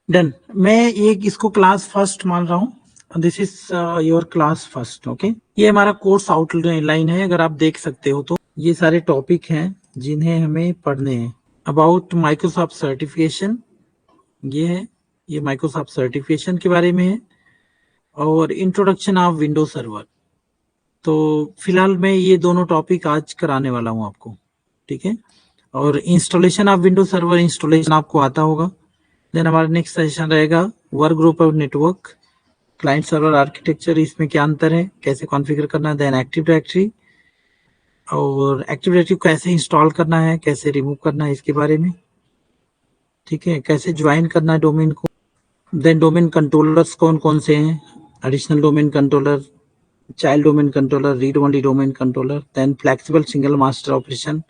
Done. मैं एक इसको क्लास फर्स्ट मान रहा हूँ। This is your class first. Okay, ये हमारा कोर्स आउटलाइन है। अगर आप देख सकते हो तो ये सारे टॉपिक हैं जिन्हें हमें पढ़ने हैं। अबाउट माइक्रोसॉफ्ट सर्टिफिकेशन, ये है, ये माइक्रोसॉफ्ट सर्टिफिकेशन के बारे में है। और इंट्रोडक्शन ऑफ विंडो सर्वर। तो फिलहाल मैं ये दोनों टॉपिक आज कराने वाला हूँ आपको, ठीक है। और installation of window server, installation आपको आता होगा। देन हमारा नेक्स्ट सेशन रहेगा work group of network, client server architecture, इसमें क्या अंतर है, कैसे कॉन्फ़िगर करना है। देन एक्टिव डायरेक्टरी, और एक्टिव डायरेक्टरी कैसे इंस्टॉल करना है, कैसे रिमूव करना है, इसके बारे में, ठीक है। कैसे ज्वाइन करना है डोमेन को। देन डोमेन कंट्रोलर्स कौन कौन से हैं, additional domain controller, child domain controller, read only domain controller. Then flexible single master operation,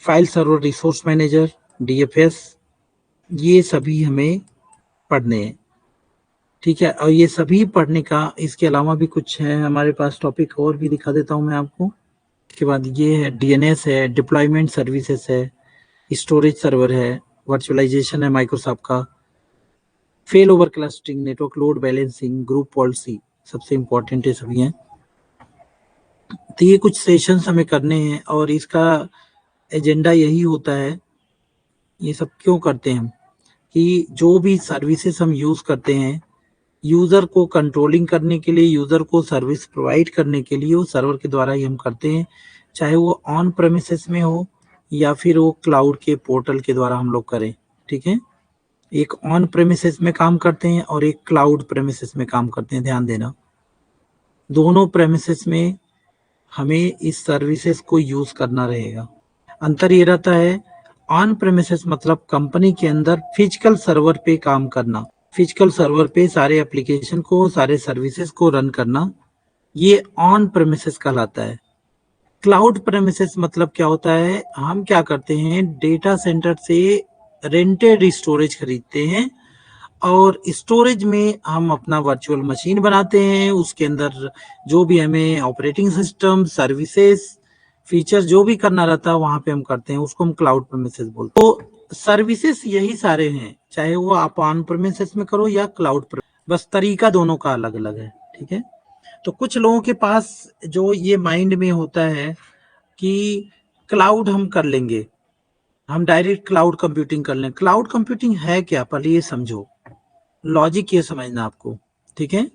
file server resource manager, DFS, ये सभी हमें पढ़ने हैं, ठीक है। और ये सभी पढ़ने का, इसके अलावा भी कुछ है हमारे पास टॉपिक, और भी दिखा देता हूं मैं आपको। इसके बाद ये है डीएनएस है, डिप्लॉयमेंट सर्विसेज है, स्टोरेज सर्वर है, वर्चुअलाइजेशन है माइक्रोसॉफ्ट का, fail over clustering, network load balancing, group policy, सबसे इंपॉर्टेंट है सभी हैं। तो ये कुछ सेशंस हमें करने हैं और इसका एजेंडा यही होता है। ये सब क्यों करते हैं हम, कि जो भी सर्विसेज हम यूज करते हैं यूजर को कंट्रोलिंग करने के लिए, यूजर को सर्विस प्रोवाइड करने के लिए, वो सर्वर के द्वारा ही हम करते हैं। चाहे वो ऑन प्रेमिसेस में हो या फिर वो क्लाउड के पोर्टल के द्वारा हम लोग करें, ठीक है। एक ऑन प्रेमिसेस में काम करते हैं और एक क्लाउड प्रेमिसेस में काम करते हैं। ध्यान देना, दोनों प्रेमिसेस में हमें इस सर्विसेज को यूज करना रहेगा। अंतर ये रहता है, ऑन प्रेमिसेस मतलब कंपनी के अंदर फिजिकल सर्वर पे काम करना, फिजिकल सर्वर पे सारे एप्लीकेशन को, सारे सर्विसेज को रन करना, ये ऑन प्रेमिसेस कहलाता है। क्लाउड प्रेमिसेस मतलब क्या होता है, हम क्या करते हैं, डेटा सेंटर से रेंटेड स्टोरेज खरीदते हैं और स्टोरेज में हम अपना वर्चुअल मशीन बनाते हैं। उसके अंदर जो भी हमें ऑपरेटिंग सिस्टम, सर्विसेज, फीचर जो भी करना रहता है वहां पे हम करते हैं, उसको हम क्लाउड प्रेमिसेस बोलते हैं। तो सर्विसेज यही सारे हैं, चाहे वो आप ऑन प्रेमिसेस में करो या क्लाउड पर, बस तरीका दोनों का अलग अलग है, ठीक है। तो कुछ लोगों के पास जो ये माइंड में होता है कि क्लाउड हम कर लेंगे, हम डायरेक्ट क्लाउड कंप्यूटिंग कर लें। क्लाउड कंप्यूटिंग है क्या, पहले ये समझो, लॉजिक ये समझना आपको, ठीक है।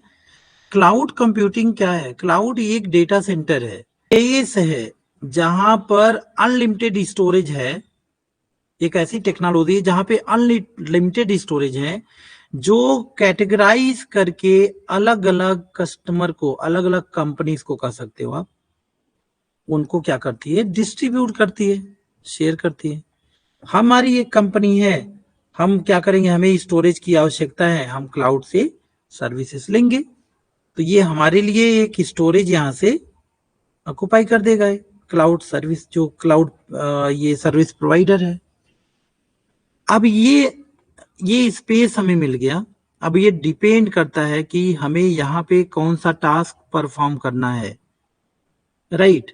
क्लाउड कंप्यूटिंग क्या है, क्लाउड एक डेटा सेंटर है, स्पेस है जहां पर अनलिमिटेड स्टोरेज है। एक ऐसी टेक्नोलॉजी है जहां पे अनलिमिटेड स्टोरेज है, जो कैटेगराइज करके अलग अलग कस्टमर को, अलग अलग कंपनीज को कह सकते हो आप, उनको क्या करती है, डिस्ट्रीब्यूट करती है, शेयर करती है। हमारी एक कंपनी है, हम क्या करेंगे, हमें स्टोरेज की आवश्यकता है, हम क्लाउड से सर्विसेज लेंगे, तो ये हमारे लिए एक स्टोरेज यहाँ से ऑक्युपाई कर देगा क्लाउड सर्विस, जो क्लाउड ये सर्विस प्रोवाइडर है। अब ये स्पेस हमें मिल गया। अब ये डिपेंड करता है कि हमें यहाँ पे कौन सा टास्क परफॉर्म करना है, राइट,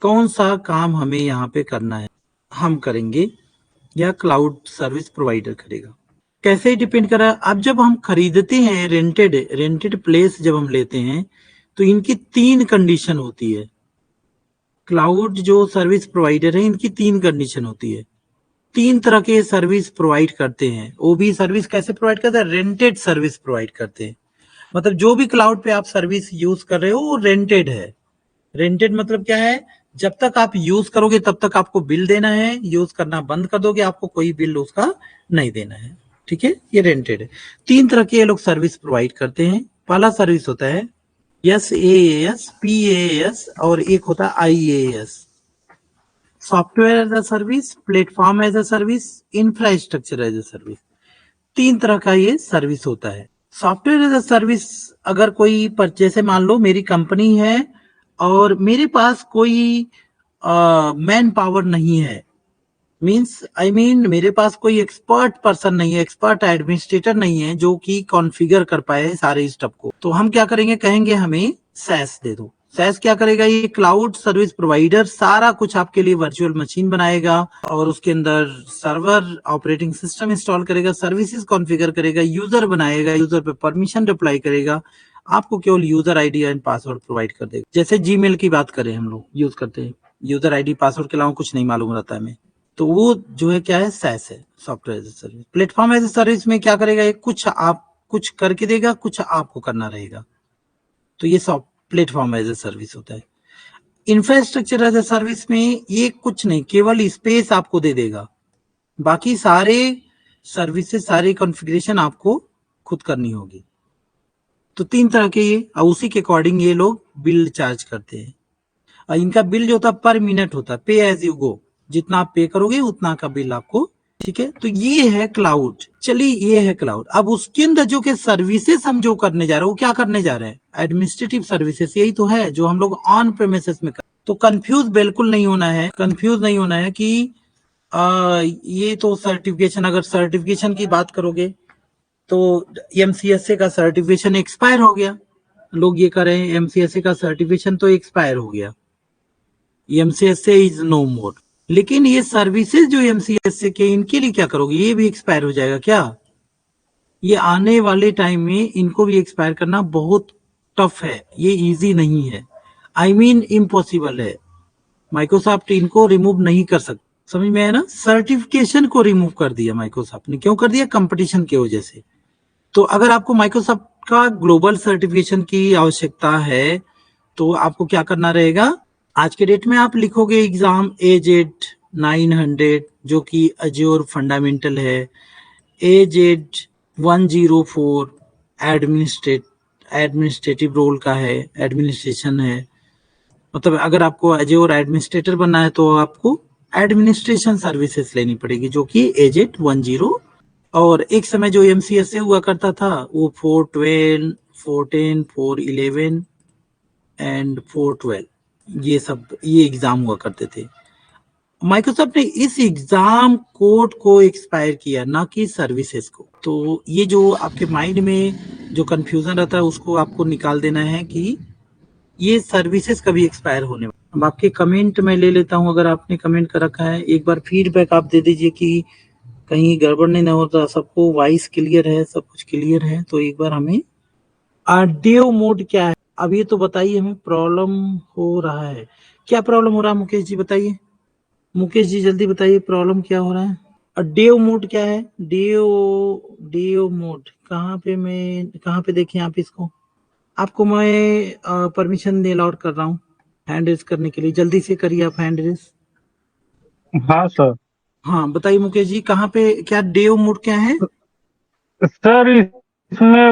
कौन सा काम हमें यहाँ पे करना है, हम करेंगे या क्लाउड सर्विस प्रोवाइडर करेगा। कैसे डिपेंड कर रहा है, अब जब हम खरीदते हैं रेंटेड प्लेस जब हम लेते हैं तो इनकी तीन कंडीशन होती है। क्लाउड जो सर्विस प्रोवाइडर है, इनकी तीन कंडीशन होती है। तीन तरह के सर्विस प्रोवाइड करते हैं। वो भी सर्विस कैसे प्रोवाइड करते हैं, रेंटेड सर्विस प्रोवाइड करते हैं। मतलब जो भी क्लाउड पे आप सर्विस यूज कर रहे हो वो रेंटेड है। रेंटेड मतलब क्या है, जब तक आप यूज करोगे तब तक आपको बिल देना है, यूज करना बंद कर दोगे आपको कोई बिल उसका नहीं देना है, ठीक है। ये रेंटेड है। तीन तरह के ये लोग सर्विस प्रोवाइड करते हैं। पहला सर्विस होता है SaaS, PaaS और एक होता है IaaS, software as a service, platform as a service, infrastructure as a service. तीन तरह का ये सर्विस होता है। सॉफ्टवेयर एज अ सर्विस, अगर कोई जैसे मान लो मेरी कंपनी है और मेरे पास कोई मैन पावर नहीं है, मीन्स मेरे पास कोई एक्सपर्ट पर्सन नहीं है, एक्सपर्ट एडमिनिस्ट्रेटर नहीं है जो कि कॉन्फ़िगर कर पाए सारे स्टफ को, तो हम क्या करेंगे, कहेंगे हमें SaaS दे दो। SaaS क्या करेगा, ये क्लाउड सर्विस प्रोवाइडर सारा कुछ आपके लिए वर्चुअल मशीन बनाएगा और उसके अंदर सर्वर ऑपरेटिंग सिस्टम इंस्टॉल करेगा, सर्विसेज कॉन्फ़िगर करेगा, यूजर बनाएगा, यूजर पे परमिशन अप्लाई करेगा, आपको केवल user ID and password provide कर देगा। जैसे जीमेल की बात करें, हम लोग यूज करते हैं, यूजर आईडी पासवर्ड के अलावा कुछ नहीं मालूम रहता है हमें, तो वो जो है क्या है, SaaS है, software as a service. Platform as a service में क्या करेगा, ये कुछ आप कुछ करके देगा, कुछ आपको करना रहेगा, तो ये soft platform as a service होता है। इंफ्रास्ट्रक्चर एज ए सर्विस में ये कुछ नहीं, केवल स्पेस आपको दे देगा, बाकी सारे सर्विसेज, सारी कॉन्फ़िगरेशन आपको खुद करनी होगी। तो 3 तरह के ये, और उसी के अकॉर्डिंग ये लोग बिल चार्ज करते हैं। और इनका बिल जो होता है पर मिनट होता है, पे एज यू गो, जितना आप पे करोगे उतना का बिल आपको, ठीक है। तो ये है क्लाउड। चलिए ये है क्लाउड। अब उसके अंदर जो कि सर्विसेज हम जो करने जा रहे हैं, वो क्या करने जा रहे हैं, एडमिनिस्ट्रेटिव सर्विसेज, यही तो है जो हम लोग ऑन प्रेमिसेस में कर। तो कंफ्यूज बिल्कुल नहीं होना है, कंफ्यूज नहीं होना है कि ये तो सर्टिफिकेशन, अगर सर्टिफिकेशन की बात करोगे तो एमसीएसए का सर्टिफिकेशन एक्सपायर हो गया, लोग ये कर रहे हैं, एमसीएसए का सर्टिफिकेशन तो एक्सपायर हो गया, एमसीएसए इज नो मोर। लेकिन ये सर्विसेज जो एमसीएसए के, इनके लिए क्या करोगे, ये भी एक्सपायर हो जाएगा क्या? ये आने वाले टाइम में इनको भी एक्सपायर करना बहुत टफ है, ये इजी नहीं है, आई मीन इम्पॉसिबल है। माइक्रोसॉफ्ट इनको रिमूव नहीं कर सकता, समझ में आया ना। सर्टिफिकेशन को रिमूव कर दिया माइक्रोसॉफ्ट ने, क्यों कर दिया, कंपटीशन की वजह से। तो अगर आपको माइक्रोसॉफ्ट का ग्लोबल सर्टिफिकेशन की आवश्यकता है तो आपको क्या करना रहेगा, आज के डेट में आप लिखोगे एग्जाम एजेड 900 जो कि अज्योर फंडामेंटल है, एजेड 104 एडमिनिस्ट्रेटिव रोल का है, एडमिनिस्ट्रेशन है, मतलब अगर आपको अज्योर एडमिनिस्ट्रेटर बनना है तो आपको एडमिनिस्ट्रेशन सर्विसेज लेनी पड़ेगी, जो कि एजेड 10। और एक समय जो एमसीएस से हुआ करता था वो 412, 410, 411 एंड 412, ये सब ये एग्जाम हुआ करते थे। माइक्रोसॉफ्ट ने इस एग्जाम कोड को एक्सपायर किया, ना कि सर्विसेज को। तो ये जो आपके माइंड में जो कंफ्यूजन रहता है उसको आपको निकाल देना है कि ये सर्विसेज कभी एक्सपायर होने वाला। अब आपके कमेंट में ले लेता हूं, अगर आपने कमेंट कर रखा है एक बार फीडबैक आप दे दीजिए कि कहीं गड़बड़ नहीं ना होता, सबको वॉइस क्लियर है, सब कुछ क्लियर है। तो एक बार हमें ऑडियो मोड क्या है, अब ये तो बताइए, हमें प्रॉब्लम हो रहा है, क्या प्रॉब्लम हो रहा है मुकेश जी बताइए, मुकेश जी जल्दी बताइए प्रॉब्लम क्या हो रहा है। ऑडियो मोड क्या है, डियो डियो मोड कहाँ पे, मैं कहाँ पे देखें आप इसको, आपको मैं परमिशन दे अलाउड कर रहा हूँ हैंड रेस करने के लिए, जल्दी से करिए आप हैंड रेस। हाँ सर। हाँ बताइए मुकेश जी, कहाँ पे क्या डेव मोड क्या है? सर इसमें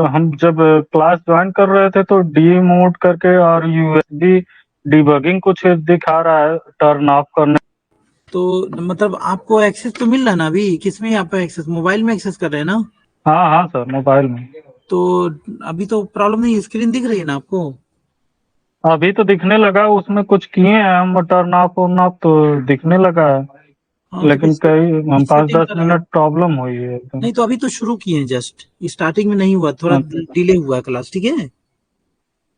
हम जब क्लास ज्वाइन कर रहे थे तो डी मोड करके और यूएसबी डिबगिंग कुछ दिखा रहा है टर्न ऑफ करने। तो मतलब आपको एक्सेस तो मिल रहा है ना अभी, किसमें आपका एक्सेस, मोबाइल में एक्सेस कर रहे हैं ना? हाँ हाँ सर, मोबाइल में। तो अभी तो प्रॉब्लम नहीं, स्क्रीन दिख रही है ना आपको? अभी तो दिखने लगा, उसमें कुछ किए हैं हम टर्न ऑफ तो दिखने लगा है, हाँ तो लेकिन कई हम सेटिंग 5-10 करा लो। मिनट प्रॉब्लम हुई है एकदम। नहीं तो अभी तो शुरू किए हैं, जस्ट स्टार्टिंग में नहीं हुआ, थोड़ा डिले हुआ है क्लास, ठीक है।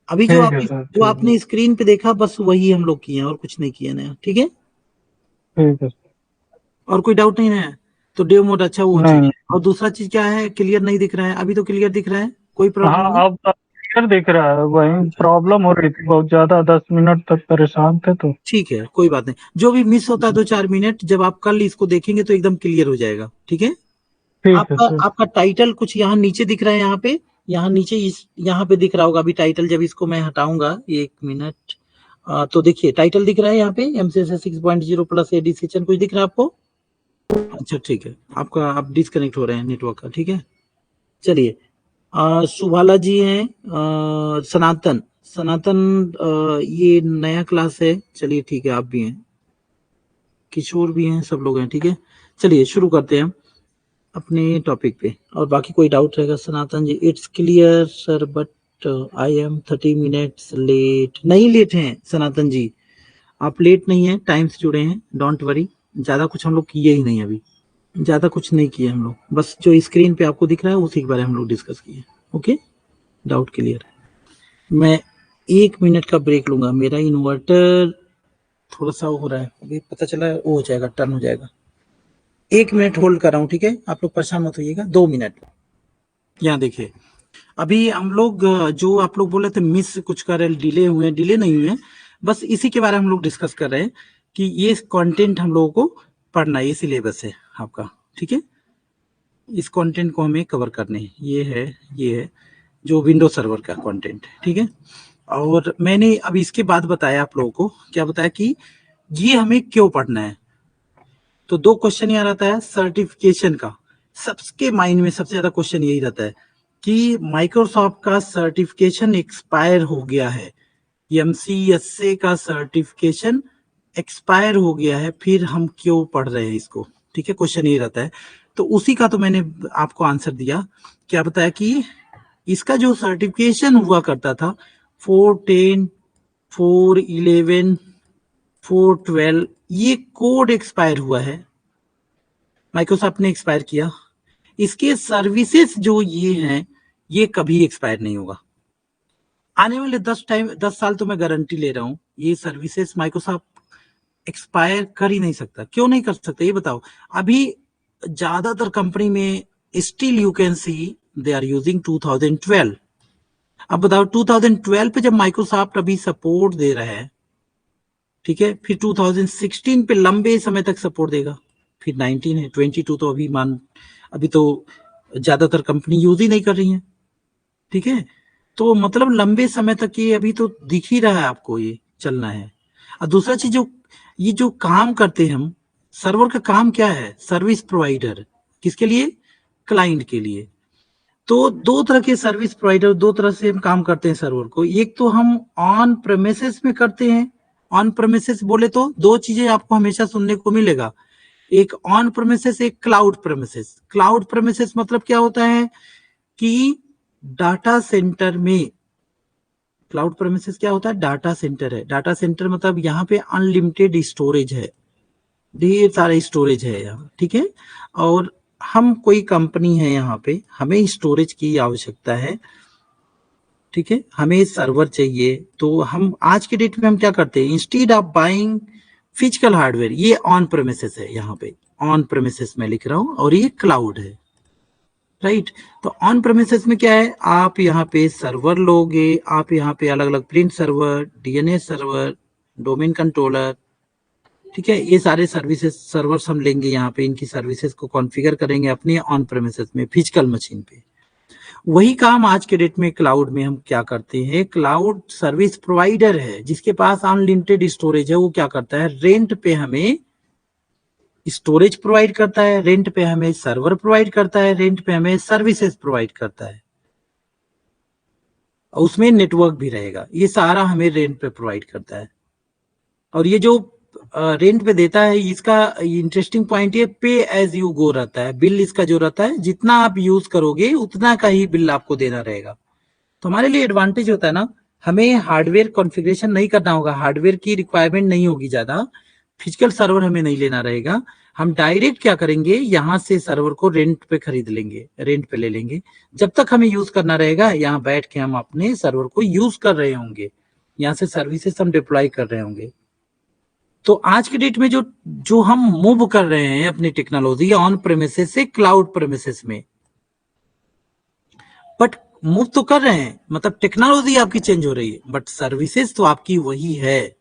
अभी ठीक है सर, जो ठीक है। आपने स्क्रीन पे देखा बस वही हम लोग किए हैं, और कुछ नहीं किया नया, ठीक है। ठीक है। और कोई डाउट नहीं है? तो डेव मोड अच्छा वो चीज नहीं। है। और दूसरा चीज क्या है, क्लियर नहीं दिख रहा है, अभी तो क्लियर दिख रहा है, कोई प्रॉब्लम नहीं? हाँ अब क्लियर दिख रहा है, वही अच्छा प्रॉब्लम हो रही थी बहुत ज्यादा, 10 मिनट तक परेशान थे तो। ठीक है, कोई बात नहीं, जो भी मिस होता है 2-4 मिनट, जब आप कल इसको देखेंगे तो एकदम क्लियर हो जाएगा, ठीक है। ठीक है आपका सर। आपका टाइटल कुछ यहाँ नीचे दिख रहा है, यहाँ पे, यहाँ नीचे इस यहाँ पे दिख रहा होगा अभी टाइटल, जब इसको मैं हटाऊंगा 1 मिनट, तो देखिए टाइटल दिख रहा है यहाँ पे, एमसीएस 6.0 प्लस एडिशन कुछ दिख रहा है आपको? अच्छा ठीक है, आपका आप डिस्कनेक्ट हो रहे हैं नेटवर्क का, ठीक है। चलिए सुभाला जी हैं, सनातन सनातन, ये नया क्लास है, चलिए ठीक है, आप भी हैं, किशोर भी हैं, सब लोग हैं, ठीक है। चलिए शुरू करते हैं हम अपने टॉपिक पे, और बाकी कोई डाउट रहेगा Sanatan ji. It's clear sir but I am 30 minutes late, नहीं लेट हैं सनातन जी, आप लेट नहीं है, टाइम से जुड़े हैं, डोंट वरी। ज्यादा कुछ हम लोग किए ही नहीं अभी, ज्यादा कुछ नहीं किए हम लोग, बस जो स्क्रीन पे आपको दिख रहा है उसी के बारे में हम लोग डिस्कस किए, ओके। डाउट क्लियर है। मैं 1 मिनट का ब्रेक लूंगा, मेरा इन्वर्टर थोड़ा सा हो रहा है, अभी पता चला है वो हो जाएगा, टर्न हो जाएगा। 1 मिनट होल्ड कर रहा हूँ, ठीक है, आप लोग परेशान मत होइएगा। 2 मिनट। यहाँ देखिए, अभी हम लोग जो आप लोग बोले थे मिस कुछ कर रहे, डिले हुए, डिले नहीं हुए, बस इसी के बारे में हम लोग डिस्कस कर रहे हैं कि ये कंटेंट हम लोगों को पढ़ना है, ये सिलेबस है आपका, ठीक है। इस कंटेंट को हमें कवर करने हैं, ये है जो विंडो सर्वर का कंटेंट है, ठीक है। और मैंने अब इसके बाद बताया आप लोगों को, क्या बताया कि ये हमें क्यों पढ़ना है। तो 2 क्वेश्चन यहाँ रहता है सर्टिफिकेशन का, सबके माइंड में सबसे ज्यादा क्वेश्चन यही रहता है कि माइक्रोसॉफ्ट का सर्टिफिकेशन एक्सपायर हो गया है, एमसीएसए का सर्टिफिकेशन एक्सपायर हो गया है, फिर हम क्यों पढ़ रहे हैं इसको, ठीक है, क्वेश्चन ये रहता है। तो उसी का तो मैंने आपको आंसर दिया, क्या बताया कि इसका जो सर्टिफिकेशन हुआ करता था 410, 411, 412, ये कोड एक्सपायर हुआ है, माइक्रोसॉफ्ट ने एक्सपायर किया। इसके सर्विसेज जो ये हैं, ये कभी एक्सपायर नहीं होगा। आने वाले 10 साल तो मैं गारंटी ले रहा हूं, ये सर्विसेज माइक्रोसॉफ्ट एक्सपायर कर ही नहीं सकता। क्यों नहीं कर सकता ये बताओ। अभी ज्यादातर कंपनी में still you can see they are using 2012। अब बताओ 2012 पे जब माइक्रोसॉफ्ट अभी सपोर्ट दे रहा है, ठीक है, फिर 2016 पे लंबे समय तक सपोर्ट देगा, फिर 19 है, 22 तो अभी तो ज्यादातर कंपनी यूज ही नहीं कर रही है, ठीक है। तो मतलब लंबे समय तक ये अभी तो दिख ही रहा है आपको, ये चलना है। और दूसरा चीज, जो ये जो काम करते हैं हम, सर्वर का काम क्या है, सर्विस प्रोवाइडर, किसके लिए, क्लाइंट के लिए। तो 2 तरह के सर्विस प्रोवाइडर, 2 तरह से हम काम करते हैं सर्वर को। एक तो हम ऑन प्रेमिसेस में करते हैं। ऑन प्रेमिसेस बोले तो 2 चीजें आपको हमेशा सुनने को मिलेगा, एक ऑन प्रेमिसेस, एक क्लाउड प्रेमिसेस। क्लाउड प्रेमिसेस मतलब क्या होता है कि डाटा सेंटर में, क्लाउड प्रेमिसेस क्या होता है, डाटा सेंटर है। डाटा सेंटर मतलब यहाँ पे अनलिमिटेड स्टोरेज है, ढेर सारे स्टोरेज है यहाँ, ठीक है। और हम कोई कंपनी है यहाँ पे, हमें स्टोरेज की आवश्यकता है, ठीक है, हमें सर्वर चाहिए। तो हम आज के डेट में हम क्या करते हैं, instead of buying physical hardware, ये ऑन प्रेमिसेस है, यहाँ पे ऑन प्रेमिसेस में लिख रहा हूँ, और ये क्लाउड है, राइट। तो ऑन प्रेमिसेस में क्या है, आप यहाँ पे सर्वर लोगे, आप यहाँ पे अलग अलग print server, DNS server, domain controller, ठीक है, ये सारे सर्विसेज सर्वर्स हम लेंगे यहाँ पे, इनकी सर्विसेज को कॉन्फ़िगर करेंगे अपने ऑन प्रेमिसेस में, फिजिकल मशीन पे। वही काम आज के डेट में क्लाउड में हम क्या करते हैं, क्लाउड सर्विस प्रोवाइडर है जिसके पास अनलिमिटेड स्टोरेज है, वो क्या करता है, रेंट पे हमें स्टोरेज प्रोवाइड करता है, रेंट पे हमें सर्वर प्रोवाइड करता है, रेंट पे हमें सर्विसेज प्रोवाइड करता है, और उसमें नेटवर्क भी रहेगा, ये सारा हमें रेंट पे प्रोवाइड करता है। और ये जो रेंट पे देता है, इसका इंटरेस्टिंग पॉइंट ये पे एज यू गो रहता है, बिल इसका जो रहता है, जितना आप यूज करोगे उतना का ही बिल आपको देना रहेगा। तो हमारे लिए एडवांटेज होता है ना, हमें हार्डवेयर कॉन्फ़िगरेशन नहीं करना होगा, हार्डवेयर की रिक्वायरमेंट नहीं होगी ज्यादा, फिजिकल सर्वर हमें नहीं लेना रहेगा। हम डायरेक्ट क्या करेंगे, यहाँ से सर्वर को रेंट पे खरीद लेंगे, रेंट पे ले लेंगे, जब तक हमें यूज करना रहेगा यहाँ बैठ के हम अपने सर्वर को यूज कर रहे होंगे, यहाँ से सर्विसेज हम डिप्लॉय कर रहे होंगे। तो आज के डेट में जो जो हम मूव कर रहे हैं अपनी टेक्नोलॉजी ऑन प्रेमिसेस से क्लाउड प्रेमिसेस में, बट मूव तो कर रहे हैं, मतलब टेक्नोलॉजी आपकी चेंज हो रही है, बट सर्विसेज तो आपकी वही है।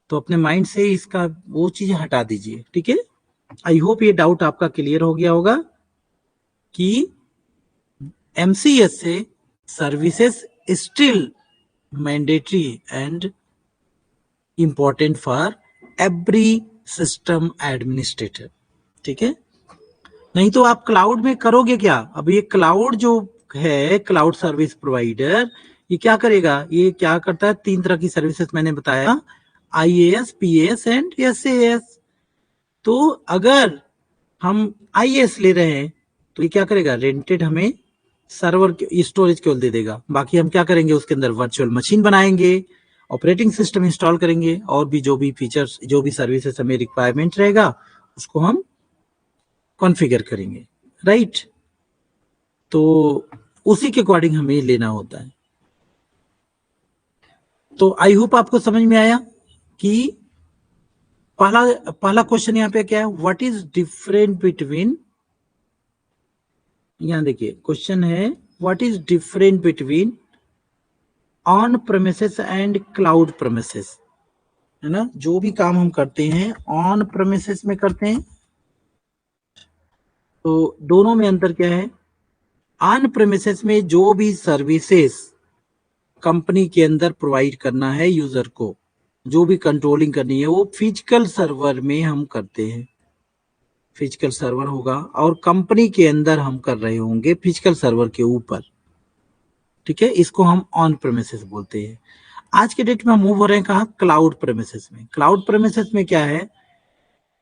तो अपने माइंड से इसका वो चीज हटा दीजिए, ठीक है। आई होप ये डाउट आपका क्लियर हो गया होगा कि एमसीएस से services still mandatory and important for every system administrator, ठीक है। नहीं तो आप क्लाउड में करोगे क्या, अब ये क्लाउड जो है, क्लाउड सर्विस प्रोवाइडर, ये क्या करेगा, ये क्या करता है, 3 तरह की सर्विसेज मैंने बताया, आईएएस, पीएएस एंड एसएएस। तो अगर हम आईएएस ले रहे हैं तो ये क्या करेगा, रेंटेड हमें सर्वर स्टोरेज केवल दे देगा, बाकी हम क्या करेंगे, उसके अंदर वर्चुअल मशीन बनाएंगे, ऑपरेटिंग सिस्टम इंस्टॉल करेंगे, और भी जो भी फीचर्स, जो भी सर्विसेज हमें रिक्वायरमेंट रहेगा उसको हम कॉन्फ़िगर करेंगे, राइट। तो उसी के अकॉर्डिंग हमें लेना होता है। तो आई होप आपको समझ में आया कि पहला क्वेश्चन यहाँ पे क्या है, व्हाट इज डिफरेंट बिटवीन, यहाँ देखिए क्वेश्चन है what is different between on premises and cloud premises, है ना। जो भी काम हम करते हैं ऑन प्रेमिसेस में करते हैं, तो दोनों में अंतर क्या है। ऑन प्रेमिसेस में जो भी सर्विसेज कंपनी के अंदर प्रोवाइड करना है यूजर को, जो भी कंट्रोलिंग करनी है, वो फिजिकल सर्वर में हम करते हैं। फिजिकल सर्वर होगा और कंपनी के अंदर हम कर रहे होंगे फिजिकल सर्वर के ऊपर, ठीक है। इसको हम ऑन प्रेमिसेस बोलते हैं। आज के डेट में हम मूव हो रहे हैं कहा, क्लाउड प्रेमिसेस में। क्लाउड प्रेमिसेस में क्या है,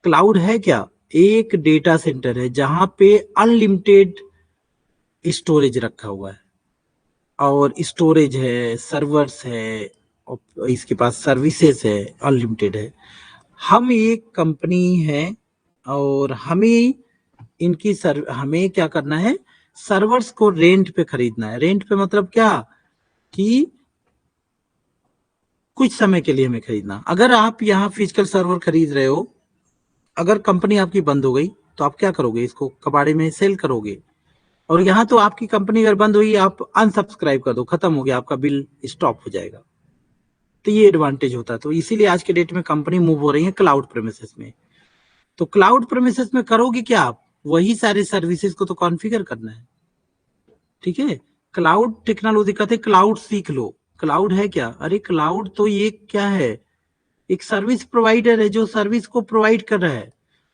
क्लाउड है क्या, एक डेटा सेंटर है जहां पे अनलिमिटेड स्टोरेज रखा हुआ है, और स्टोरेज है, सर्वर्स है, और इसके पास सर्विसेज है, अनलिमिटेड है। हम एक कंपनी है और हमें हमें क्या करना है, सर्वर्स को रेंट पे खरीदना है। रेंट पे मतलब क्या कि कुछ समय के लिए हमें खरीदना। अगर आप यहाँ फिजिकल सर्वर खरीद रहे हो, अगर कंपनी आपकी बंद हो गई तो आप क्या करोगे, इसको कबाड़े में सेल करोगे। और यहाँ तो आपकी कंपनी अगर बंद हुई, आप अनसब्सक्राइब कर दो, खत्म हो गया, आपका बिल स्टॉप हो जाएगा। तो ये एडवांटेज होता है। तो इसीलिए आज के डेट में कंपनी मूव हो रही है क्लाउड प्रेमिसेस में। तो क्लाउड प्रेमिसेस में करोगे क्या, आप वही सारे सर्विसेज को तो कॉन्फ़िगर करना है, ठीक है। क्लाउड टेक्नोलॉजी कहते हैं क्लाउड सीख लो। क्लाउड है क्या, अरे क्लाउड तो ये क्या है, एक सर्विस प्रोवाइडर है जो सर्विस को प्रोवाइड कर रहा है।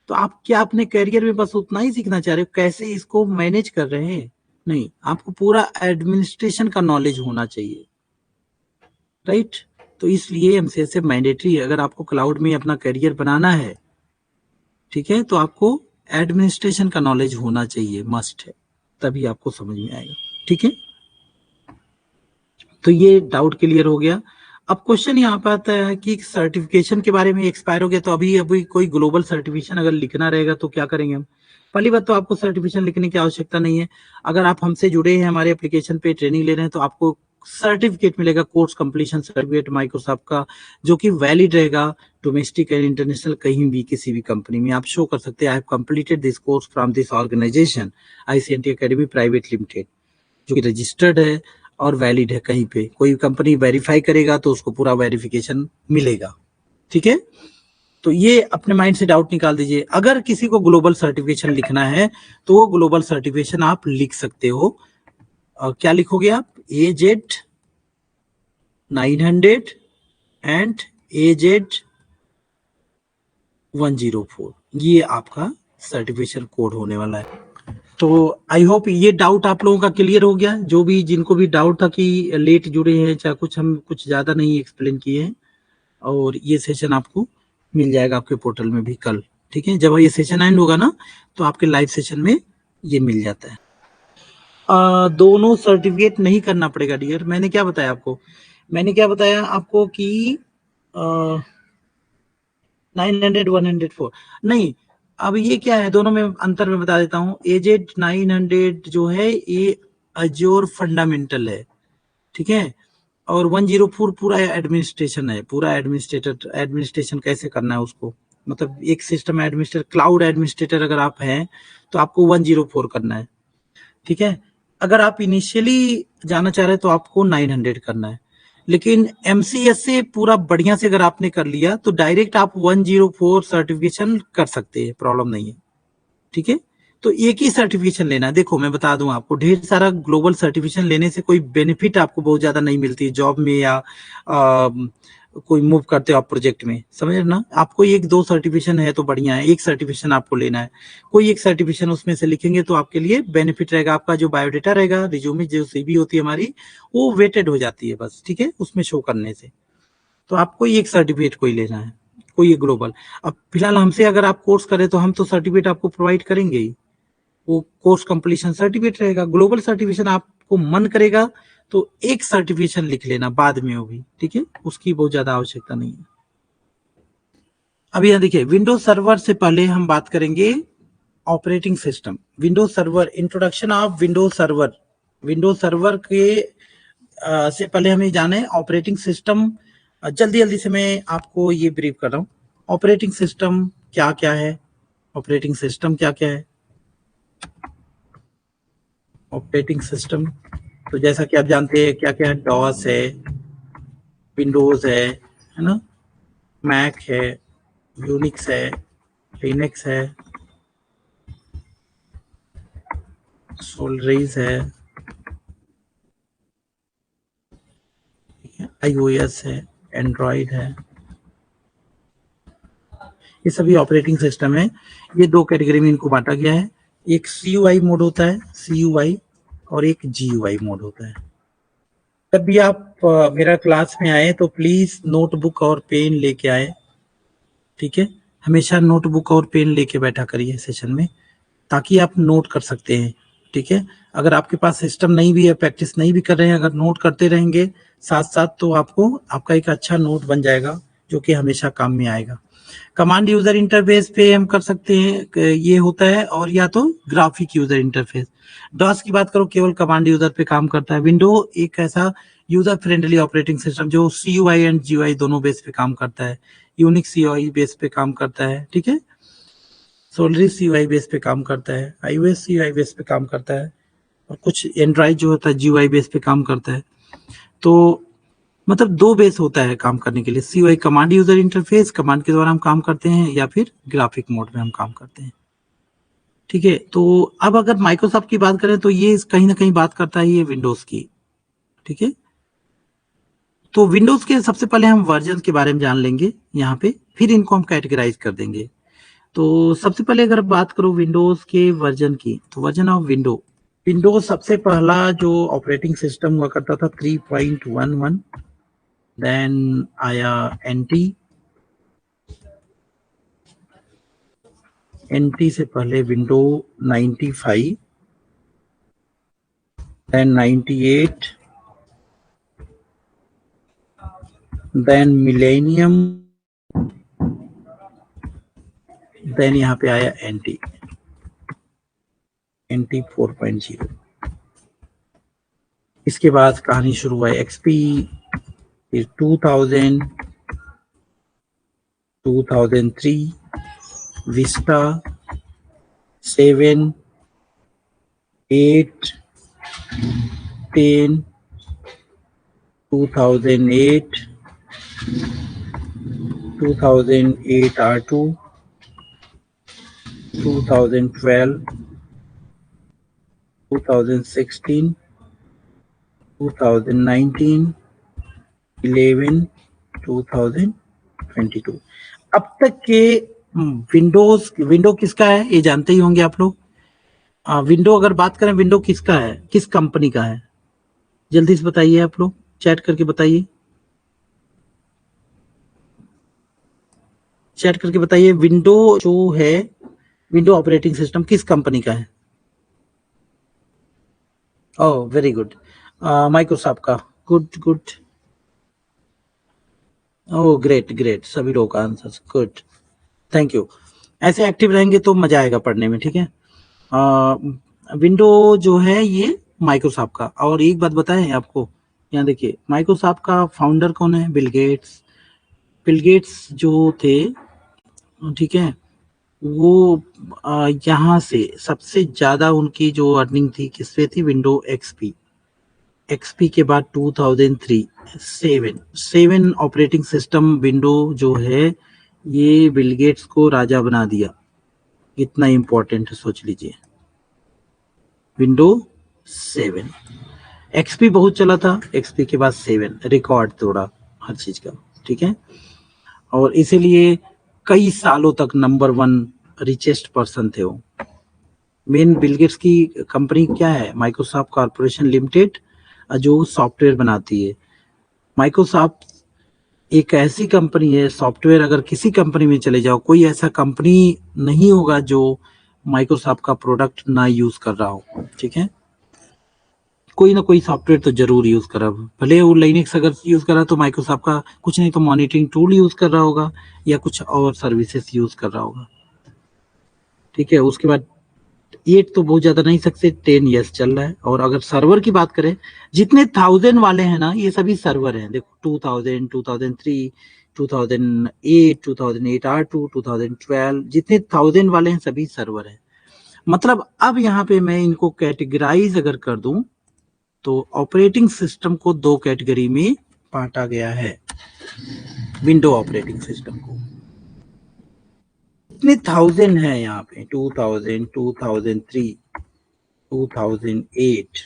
तो आप क्या अपने करियर में बस उतना ही सीखना चाह रहे हो, कैसे इसको मैनेज कर रहे हैं, नहीं, आपको पूरा एडमिनिस्ट्रेशन का नॉलेज होना चाहिए, राइट। तो इसलिए एमसीएस से मैंडेटरी है, अगर आपको क्लाउड में अपना करियर बनाना है, ठीक है, तो आपको एडमिनिस्ट्रेशन का नॉलेज होना चाहिए, मस्ट है, तभी आपको समझ में आएगा, ठीक है। तो ये डाउट क्लियर हो गया। अब क्वेश्चन यहाँ पे आता है कि सर्टिफिकेशन के बारे में, एक्सपायर हो गया तो अभी कोई ग्लोबल सर्टिफिकेशन अगर लिखना रहेगा तो क्या करेंगे हम। पहली बात तो आपको सर्टिफिकेशन लिखने की आवश्यकता नहीं है। अगर आप हमसे जुड़े हैं, हमारे एप्लीकेशन पे ट्रेनिंग ले रहे हैं, तो आपको सर्टिफिकेट मिलेगा, कोर्स कंप्लीशन सर्टिफिकेट माइक्रोसॉफ्ट का, जो कि वैलिड रहेगा डोमेस्टिक एंड इंटरनेशनल, कहीं भी किसी भी कंपनी में आप शो कर सकते हैं, I have completed this course from this organization ICNT academy private limited, जो कि रजिस्टर्ड है और वैलिड है। कहीं पे कोई कंपनी वेरीफाई करेगा तो उसको पूरा वेरिफिकेशन मिलेगा, ठीक है। तो ये अपने माइंड से डाउट निकाल दीजिए। अगर किसी को ग्लोबल सर्टिफिकेशन लिखना है तो वो ग्लोबल सर्टिफिकेशन आप लिख सकते हो। और क्या लिखोगे आप, AZ 900 एंड AZ 104, ये आपका सर्टिफिकेशन कोड होने वाला है। तो आई होप ये डाउट आप लोगों का क्लियर हो गया। जो भी जिनको भी डाउट था कि लेट जुड़े हैं, चाहे कुछ हम कुछ ज्यादा नहीं एक्सप्लेन किए हैं, और ये सेशन आपको मिल जाएगा आपके पोर्टल में भी कल, ठीक है। जब ये सेशन एंड होगा ना, तो आपके लाइव सेशन में ये मिल जाता है। दोनों सर्टिफिकेट नहीं करना पड़ेगा डियर। मैंने क्या बताया आपको, मैंने क्या बताया आपको कि 900 104 नहीं। अब ये क्या है, दोनों में अंतर मैं बता देता हूँ। AZ 900 जो है ये अज्योर फंडामेंटल है, ठीक है, और 104 पूरा एडमिनिस्ट्रेशन है, पूरा एडमिनिस्ट्रेशन कैसे करना है उसको, मतलब एक सिस्टम एडमिनिस्ट्रेटर, क्लाउड एडमिनिस्ट्रेटर अगर आप हैं तो आपको 104 करना है, ठीक है। अगर आप इनिशियली जाना चाह रहे हैं तो आपको 900 करना है। लेकिन MCS से पूरा बढ़िया से अगर आपने कर लिया तो डायरेक्ट आप 104 सर्टिफिकेशन कर सकते हैं, प्रॉब्लम नहीं है, ठीक है। तो एक ही सर्टिफिकेशन लेना है। देखो मैं बता दूं आपको, ढेर सारा ग्लोबल सर्टिफिकेशन लेने से कोई बेनिफिट आपको बहुत ज्यादा नहीं मिलती है जॉब में, या कोई मूव करते हो आप प्रोजेक्ट में, समझ रहे ना। आपको एक दो सर्टिफिकेशन है तो बढ़िया है, एक सर्टिफिकेशन आपको लेना है। कोई एक सर्टिफिकेशन उसमें से लिखेंगे तो आपके लिए बेनिफिट रहेगा। आपका जो बायोडेटा रहेगा, रिज्यूमे जो CV होती है हमारी, वो वेटेड हो जाती है बस, ठीक है, उसमें शो करने से। तो आपको एक सर्टिफिकेट कोई लेना है, कोई ग्लोबल। अब फिलहाल हमसे अगर आप कोर्स करें तो हम तो सर्टिफिकेट आपको प्रोवाइड करेंगे ही, वो कोर्स कंप्लीशन सर्टिफिकेट रहेगा। ग्लोबल सर्टिफिकेशन आपको मन करेगा तो एक सर्टिफिकेशन लिख लेना बाद में, वो भी ठीक है, उसकी बहुत ज्यादा आवश्यकता नहीं है। अब यहाँ देखिए, विंडोज सर्वर से पहले हम बात करेंगे operating system. Windows server, introduction of Windows server. Windows server के से पहले हमें जाने ऑपरेटिंग सिस्टम जल्दी जल्दी से मैं आपको ये ब्रीफ कर रहा हूँ। ऑपरेटिंग सिस्टम क्या क्या है, ऑपरेटिंग सिस्टम क्या क्या है। ऑपरेटिंग सिस्टम तो जैसा कि आप जानते हैं क्या क्या है, डॉस है, विंडोज है ना, मैक है, यूनिक्स है, लिनक्स है, सोलरिस है, iOS है, एंड्रॉइड है, ये सभी ऑपरेटिंग सिस्टम है। ये दो कैटेगरी में इनको बांटा गया है, एक CUI मोड होता है, CUI, और एक GUI मोड होता है। जब भी आप मेरा क्लास में आए तो प्लीज नोटबुक और पेन लेके आए, ठीक है। हमेशा नोटबुक और पेन लेके बैठा करिए सेशन में, ताकि आप नोट कर सकते हैं, ठीक है। अगर आपके पास सिस्टम नहीं भी है, प्रैक्टिस नहीं भी कर रहे हैं, अगर नोट करते रहेंगे साथ साथ, तो आपको आपका एक अच्छा नोट बन जाएगा जो कि हमेशा काम में आएगा। कमांड यूजर इंटरफेस पे हम कर सकते हैं, ये होता है, और या तो ग्राफिक यूजर इंटरफेस। डॉस की बात करो, केवल कमांड यूजर पे काम करता है। विंडो एक ऐसा यूजर फ्रेंडली ऑपरेटिंग सिस्टम जो CUI एंड GUI दोनों बेस पे काम करता है। यूनिक्स CUI बेस पे काम करता है, ठीक है। सोलरिस CUI बेस पे काम करता है, iOS CUI बेस पे काम करता है, और कुछ एंड्रॉइड जो होता है GUI बेस पे काम करता है। तो मतलब दो बेस होता है काम करने के लिए, CUI command user interface, command के द्वारा हम काम करते हैं, या फिर ग्राफिक मोड में हम काम करते हैं, ठीक है। तो अब अगर माइक्रोसॉफ्ट की बात करें तो ये कहीं ना कहीं बात करता है ये विंडोज की, ठीक है। तो विंडोज के सबसे पहले हम वर्जन के बारे में जान लेंगे यहाँ पे, फिर इनको हम कैटेगराइज कर देंगे। तो सबसे पहले अगर बात करो विंडोज के वर्जन की, तो वर्जन ऑफ विंडोज सबसे पहला जो ऑपरेटिंग सिस्टम हुआ करता था 3.11, देन आया NT से पहले window 95, then 98, then millennium, then यहाँ पे आया NT 4.0। इसके बाद कहानी शुरू हुआ XP, फिर 2000, 2003, विस्टा, 7, 8, 10, 2008, 2008 R2, 2012, 2016, 2019, 11, 2022। अब तक के विंडो किसका है ये जानते ही होंगे आप लोग। विंडो अगर बात करें, विंडो किसका है, किस कंपनी का है, जल्दी से बताइए आप लोग, चैट करके बताइए, चैट करके बताइए। विंडो जो है, विंडो ऑपरेटिंग सिस्टम किस कंपनी का है। ओह वेरी गुड, माइक्रोसॉफ्ट का। Good good, oh great great, सभी लोग का आंसर गुड, थैंक यू। ऐसे एक्टिव रहेंगे तो मजा आएगा पढ़ने में, ठीक है। विंडो जो है ये माइक्रोसॉफ्ट का। और एक बात बताएं आपको, यहाँ देखिए माइक्रोसॉफ्ट का फाउंडर कौन है, बिल गेट्स। बिल गेट्स जो थे, ठीक है, वो यहाँ से सबसे ज्यादा उनकी जो अर्निंग थी किससे थी, विंडो XP के बाद 2003 7 ऑपरेटिंग सिस्टम विंडो जो है, ये बिल गेट्स को राजा बना दिया। इतना इंपॉर्टेंट है, सोच लीजिए। विंडो 7, XP बहुत चला था, XP के बाद 7 रिकॉर्ड तोड़ा हर चीज का, ठीक है। और इसीलिए कई सालों तक नंबर 1 रिचेस्ट पर्सन थे वो। मेन बिल गेट्स की कंपनी क्या है, माइक्रोसॉफ्ट कॉर्पोरेशन लिमिटेड, जो सॉफ्टवेयर बनाती है। माइक्रोसॉफ्ट एक ऐसी कंपनी है, सॉफ्टवेयर अगर किसी कंपनी में चले जाओ, कोई ऐसा कंपनी नहीं होगा जो माइक्रोसॉफ्ट का प्रोडक्ट ना यूज कर रहा हो, ठीक है। कोई ना कोई सॉफ्टवेयर तो जरूर यूज करा, भले वो लिनक्स अगर यूज करा तो माइक्रोसॉफ्ट का कुछ नहीं तो मॉनिटरिंग टूल यूज कर रहा होगा, या कुछ और सर्विसेज यूज कर रहा होगा, ठीक है। उसके बाद 8 तो बहुत ज्यादा नहीं सकते, 10 यस चल रहा है। और अगर सर्वर की बात करें, जितने 1000 वाले हैं ना, ये सभी सर्वर हैं। देखो 2000, 2003, 2008, 2008 R2, 2012, जितने 1000 वाले हैं सभी सर्वर हैं। मतलब अब यहाँ पे मैं इनको कैटेगराइज अगर कर दूं तो ऑपरेटिंग सिस्टम को दो कैटेगरी में बांटा गया है, विंडो ऑपरेटिंग सिस्टम को। कितने 1000 है यहाँ पे? 2000, 2003, 2008,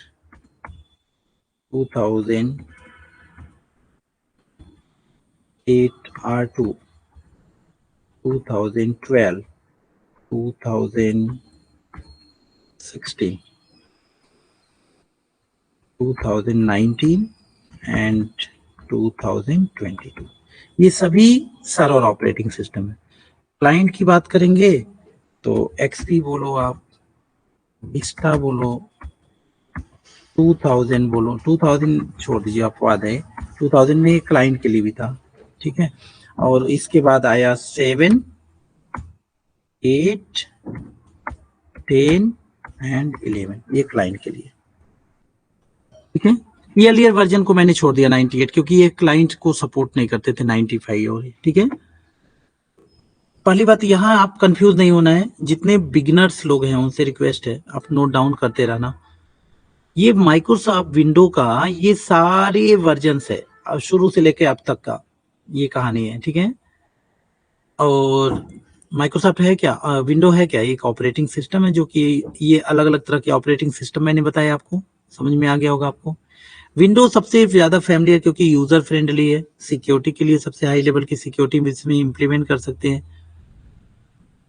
2008 R2, 2012, 2016, 2019 एंड 2022। ये सभी सर्वर ऑपरेटिंग सिस्टम है। क्लाइंट की बात करेंगे तो XP बोलो, आप विस्टा बोलो, 2000 बोलो, 2000 छोड़ दीजिए, अपवाद है। 2000 में क्लाइंट के लिए भी था, ठीक है। और इसके बाद आया 7, 8, 10 एंड 11, ये क्लाइंट के लिए, ठीक है। अर्लियर वर्जन को मैंने छोड़ दिया 98, क्योंकि ये क्लाइंट को सपोर्ट नहीं करते थे 95 और, ठीक है। पहली बात, यहाँ आप कंफ्यूज नहीं होना है। जितने बिगिनर्स लोग हैं उनसे रिक्वेस्ट है आप नोट डाउन करते रहना। ये माइक्रोसॉफ्ट विंडो का ये सारे वर्जन्स है, अब शुरू से लेके अब तक का ये कहानी है, ठीक है। और माइक्रोसॉफ्ट है क्या, विंडो है क्या, एक ऑपरेटिंग सिस्टम है, जो कि ये अलग अलग तरह के ऑपरेटिंग सिस्टम मैंने बताया आपको, समझ में आ गया होगा आपको। विंडो सबसे ज्यादा फैमिलियर क्योंकि यूजर फ्रेंडली है, सिक्योरिटी के लिए सबसे हाई लेवल की सिक्योरिटी इसमें इंप्लीमेंट कर सकते हैं,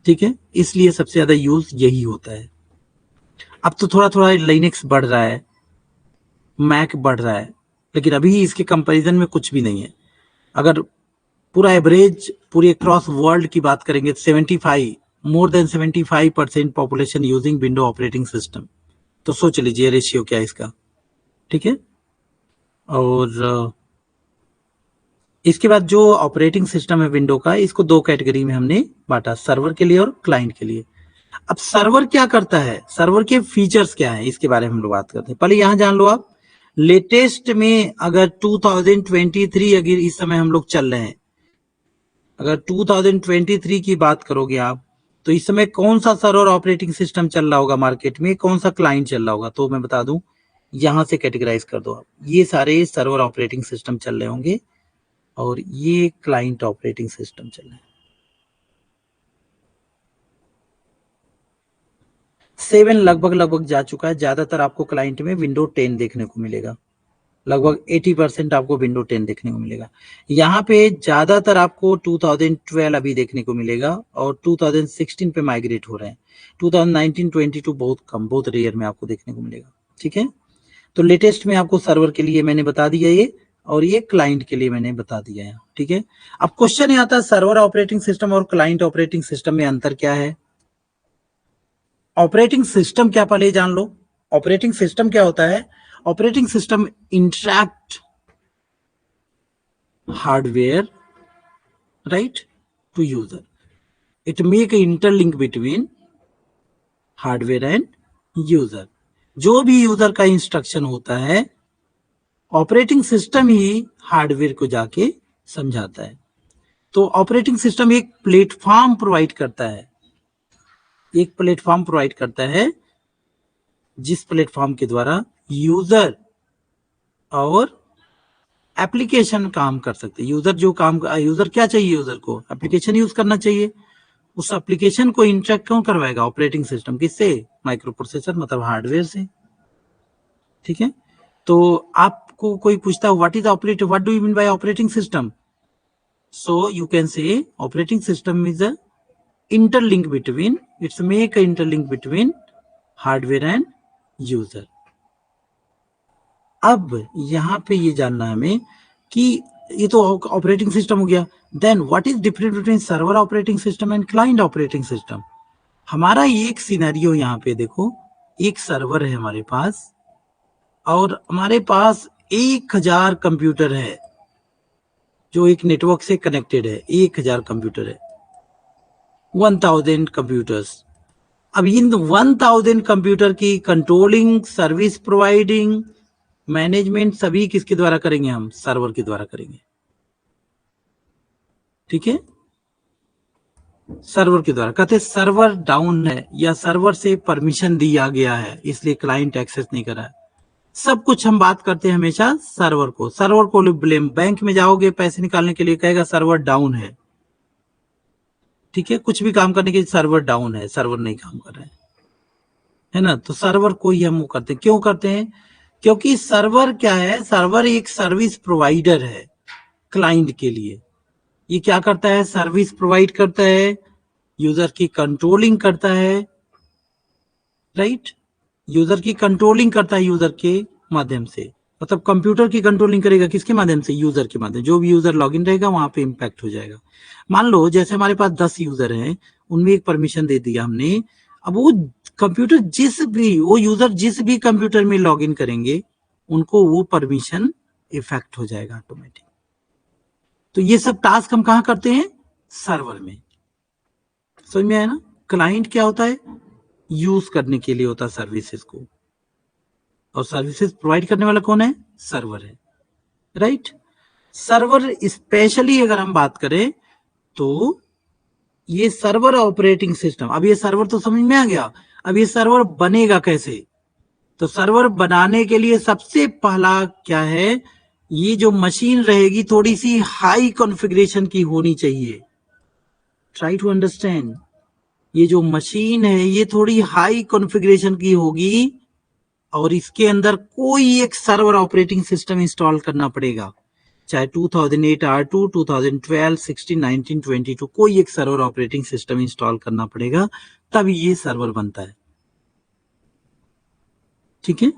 ठीक है, इसलिए सबसे ज्यादा यूज यही होता है। अब तो थोड़ा थोड़ा लिनक्स बढ़ रहा है, मैक बढ़ रहा है, लेकिन अभी इसके कंपैरिजन में कुछ भी नहीं है। अगर पूरा एवरेज पूरे क्रॉस वर्ल्ड की बात करेंगे, 75, more than 75% population using window operating system, तो सोच लीजिए रेशियो क्या है इसका, ठीक है। और इसके बाद जो ऑपरेटिंग सिस्टम है विंडो का, इसको दो कैटेगरी में हमने बांटा, सर्वर के लिए और क्लाइंट के लिए। अब सर्वर क्या करता है, सर्वर के फीचर्स क्या है, इसके बारे में हम लोग बात करते हैं। पहले यहां जान लो आप, लेटेस्ट में अगर 2023 अगर इस समय हम लोग चल रहे हैं, अगर 2023 की बात करोगे आप, तो इस समय कौन सा सर्वर ऑपरेटिंग सिस्टम चल रहा होगा मार्केट में, कौन सा क्लाइंट चल रहा होगा, तो मैं बता दूं, यहां से कैटेगराइज कर दो आप, ये सारे सर्वर ऑपरेटिंग सिस्टम चल रहे होंगे और ये क्लाइंट ऑपरेटिंग सिस्टम चल रहे हैं। 7 लगभग जा चुका है, ज्यादातर आपको क्लाइंट में विंडो 10 देखने को मिलेगा, लगभग 80% आपको विंडो 10 देखने को मिलेगा। यहाँ पे ज्यादातर आपको 2012 अभी देखने को मिलेगा और 2016 पे माइग्रेट हो रहे हैं। 2019, 22 बहुत कम, बहुत रेयर में आपको देखने को मिलेगा, ठीक है। तो लेटेस्ट में आपको सर्वर के लिए मैंने बता दिया ये, और ये क्लाइंट के लिए मैंने बता दिया है, ठीक है। अब क्वेश्चन ये आता है, सर्वर ऑपरेटिंग सिस्टम और क्लाइंट ऑपरेटिंग सिस्टम में अंतर क्या है। ऑपरेटिंग सिस्टम क्या, पहले जान लो। ऑपरेटिंग सिस्टम क्या होता है, operating system interact hardware right to user, it make a interlink between hardware and user। जो भी यूजर का इंस्ट्रक्शन होता है ऑपरेटिंग सिस्टम ही हार्डवेयर को जाके समझाता है। तो ऑपरेटिंग सिस्टम एक प्लेटफॉर्म प्रोवाइड करता है, एक प्लेटफॉर्म प्रोवाइड करता है जिस प्लेटफॉर्म के द्वारा यूजर और एप्लीकेशन काम कर सकते हैं। यूजर जो काम, यूजर क्या चाहिए, यूजर को एप्लीकेशन यूज करना चाहिए। उस एप्लीकेशन को इंटरेक्ट कौन करवाएगा, ऑपरेटिंग सिस्टम, किससे, माइक्रो प्रोसेसर मतलब हार्डवेयर से, ठीक है। तो आपको कोई पूछता है what is operating, what do you mean by operating system, so you can say operating system is a interlink between, it's make a interlink between hardware and user. अब यहाँ पे ये जानना है हमें कि ये तो ऑपरेटिंग सिस्टम हो गया, then what is difference between server operating system and client operating system. हमारा एक सिनेरियो यहाँ पे देखो, एक सर्वर है हमारे पास और हमारे पास 1000 कंप्यूटर है जो एक नेटवर्क से कनेक्टेड है, 1000 कंप्यूटर है, 1000 कंप्यूटर्स। अब इन 1000 कंप्यूटर की कंट्रोलिंग, सर्विस प्रोवाइडिंग, मैनेजमेंट सभी किसके द्वारा करेंगे? हम सर्वर के द्वारा करेंगे। ठीक है, सर्वर के द्वारा। कहते सर्वर डाउन है या सर्वर से परमिशन दिया गया है इसलिए क्लाइंट एक्सेस नहीं कर रहा है। सब कुछ हम बात करते हैं हमेशा सर्वर को। सर्वर को ब्लेम, बैंक में जाओगे पैसे निकालने के लिए कहेगा सर्वर डाउन है। ठीक है, कुछ भी काम करने के लिए सर्वर डाउन है, सर्वर नहीं काम कर रहा है ना। तो सर्वर को ही हम करते हैं। क्यों करते हैं? क्योंकि सर्वर क्या है? सर्वर एक सर्विस प्रोवाइडर है क्लाइंट के लिए। ये क्या करता है? सर्विस प्रोवाइड करता है, यूजर की कंट्रोलिंग करता है, राइट। यूजर की कंट्रोलिंग करता है यूजर के माध्यम से। मतलब कंप्यूटर की कंट्रोलिंग करेगा किसके माध्यम से? यूजर के माध्यम। जो भी यूजर लॉगिन रहेगा वहां पे इंपैक्ट हो जाएगा। मान लो जैसे हमारे पास 10 यूजर हैं, उनमें एक परमिशन दे दिया हमने। अब वो कंप्यूटर वो यूजर जिस भी कंप्यूटर में लॉगिन करेंगे उनको वो परमिशन इफेक्ट हो जाएगा ऑटोमेटिक। तो ये सब टास्क हम कहां करते हैं? सर्वर में। समझ में आया ना? क्लाइंट क्या होता है? यूज करने के लिए होता है सर्विसेज को, और सर्विसेज प्रोवाइड करने वाला कौन है? सर्वर है, राइट। सर्वर स्पेशली अगर हम बात करें तो ये सर्वर ऑपरेटिंग सिस्टम। अब ये सर्वर तो समझ में आ गया। अब ये सर्वर बनेगा कैसे? तो सर्वर बनाने के लिए सबसे पहला क्या है? ये जो मशीन रहेगी थोड़ी सी हाई कॉन्फ़िगरेशन की होनी चाहिए। Try to understand. ये जो मशीन है ये थोड़ी हाई कॉन्फ़िगरेशन की होगी और इसके अंदर कोई एक सर्वर ऑपरेटिंग सिस्टम इंस्टॉल करना पड़ेगा। चाहे 2008 R2, 2012, 16, 19, 22 कोई एक सर्वर ऑपरेटिंग सिस्टम इंस्टॉल करना पड़ेगा, तब ये सर्वर बनता है। ठीक है।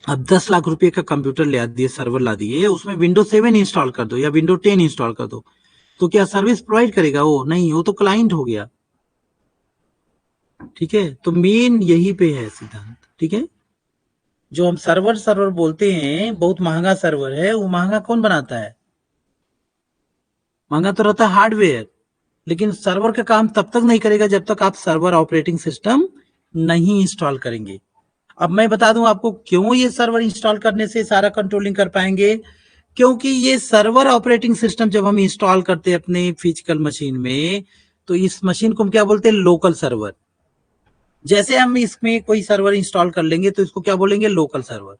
अब 10 लाख रुपए का कंप्यूटर ला दिए, सर्वर ला दिए, उसमें विंडो 7 इंस्टॉल कर दो या विंडो 10 इंस्टॉल कर दो, तो क्या सर्विस प्रोवाइड करेगा? वो नहीं, वो तो क्लाइंट हो गया। ठीक है, तो मेन यही पे है सिद्धांत। ठीक है, जो हम सर्वर सर्वर बोलते हैं बहुत महंगा सर्वर है, वो महंगा कौन बनाता है? महंगा तो रहता है हार्डवेयर, लेकिन सर्वर का काम तब तक नहीं करेगा जब तक आप सर्वर ऑपरेटिंग सिस्टम नहीं इंस्टॉल करेंगे। अब मैं बता दूं आपको क्यों ये सर्वर इंस्टॉल करने से सारा कंट्रोलिंग कर पाएंगे। क्योंकि ये सर्वर ऑपरेटिंग सिस्टम जब हम इंस्टॉल करते हैं अपने फिजिकल मशीन में, तो इस मशीन को हम क्या बोलते हैं? Local server. जैसे हम इसमें कोई सर्वर इंस्टॉल कर लेंगे तो इसको क्या बोलेंगे? Local server.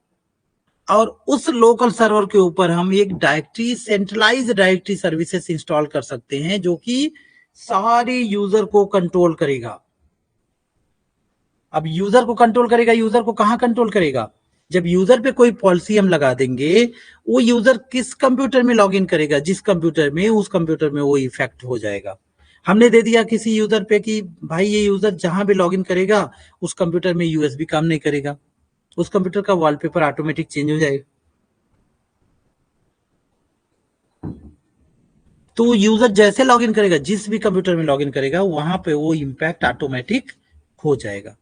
और उस लोकल सर्वर के ऊपर हम एक directory, centralize directory services install कर सकते हैं जो कि सारे यूजर को कंट्रोल करेगा। अब यूजर को कंट्रोल करेगा, यूजर को कहां कंट्रोल करेगा? जब यूजर पे कोई पॉलिसी हम लगा देंगे, वो यूजर किस कंप्यूटर में लॉगिन करेगा? जिस कंप्यूटर में, उस कंप्यूटर में वो इफेक्ट हो जाएगा। हमने दे दिया किसी यूजर पे कि भाई ये यूजर जहां भी लॉगिन करेगा उस कंप्यूटर में यूएसबी काम नहीं करेगा, उस कंप्यूटर का वॉलपेपर ऑटोमेटिक चेंज हो जाएगा। तो यूजर जैसे लॉगिन करेगा, जिस भी कंप्यूटर में लॉगिन करेगा, वहां पे वो इंपैक्ट ऑटोमेटिक हो जाएगा।